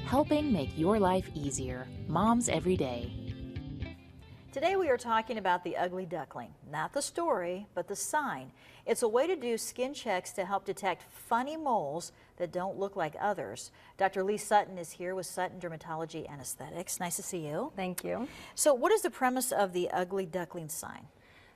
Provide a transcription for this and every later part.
helping make your life easier. Moms Every Day. Today we are talking about the ugly duckling. Not the story, but the sign. It's a way to do skin checks to help detect funny moles that don't look like others. Dr. Leigh Sutton is here with Sutton Dermatology and Aesthetics. Nice to see you. Thank you. So what is the premise of the ugly duckling sign?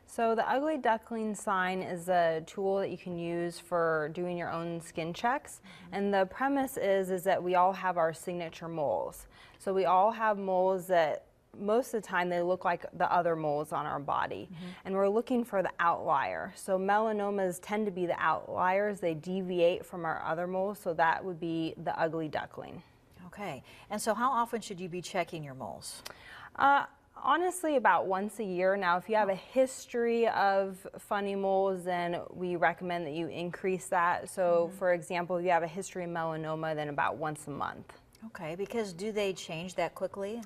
So the ugly duckling sign is a tool that you can use for doing your own skin checks. And the premise is that we all have our signature moles. So we all have moles that most of the time they look like the other moles on our body. And we're looking for the outlier. So melanomas tend to be the outliers. They deviate from our other moles, so that would be the ugly duckling. Okay, and so how often should you be checking your moles? Honestly, about once a year. Now, if you have a history of funny moles, then we recommend that you increase that. So, for example, if you have a history of melanoma, then about once a month. Okay, because do they change that quickly?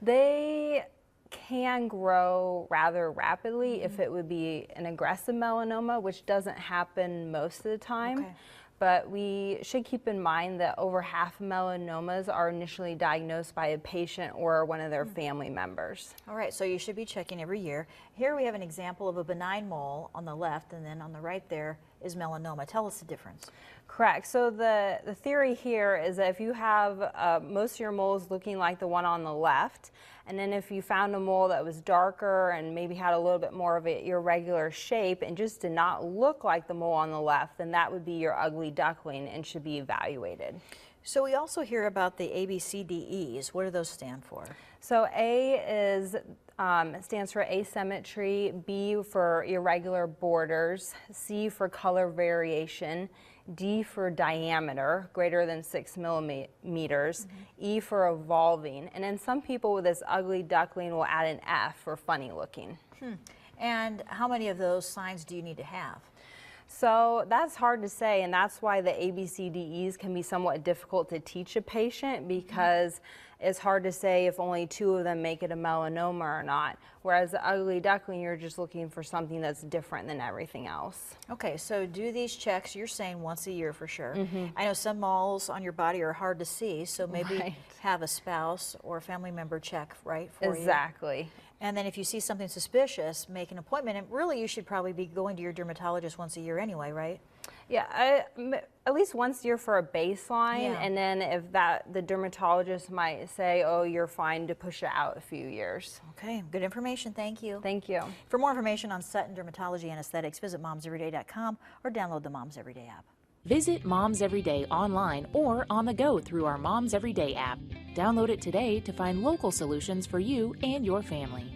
They can grow rather rapidly if it would be an aggressive melanoma, which doesn't happen most of the time. Okay. But we should keep in mind that over half of melanomas are initially diagnosed by a patient or one of their family members. All right, so you should be checking every year. Here we have an example of a benign mole on the left, and then on the right there is melanoma. Tell us the difference. Correct. So the theory here is that if you have most of your moles looking like the one on the left, and then if you found a mole that was darker and maybe had a little bit more of an irregular shape and just did not look like the mole on the left, then that would be your ugly duckling and should be evaluated. So we also hear about the ABCDEs. What do those stand for? So A stands for asymmetry, B for irregular borders, C for color variation, D for diameter, greater than 6 millimeters, E for evolving, and then some people with this ugly duckling will add an F for funny looking. And how many of those signs do you need to have? So that's hard to say, and that's why the ABCDEs can be somewhat difficult to teach a patient, because it's hard to say if only 2 of them make it a melanoma or not. Whereas the ugly duckling, you're just looking for something that's different than everything else. Okay, so do these checks, you're saying once a year for sure. I know some moles on your body are hard to see, so maybe have a spouse or a family member check, right, for you. Exactly. And then if you see something suspicious, make an appointment. And really, you should probably be going to your dermatologist once a year anyway, right? Yeah, at least once a year for a baseline, Yeah. and then if the dermatologist might say, oh, you're fine to push it out a few years. Okay, good information. Thank you. Thank you. For more information on Sutton Dermatology and Aesthetics, visit momseveryday.com or download the Moms Everyday app. Visit Moms Every Day online or on the go through our Moms Every Day app. Download it today to find local solutions for you and your family.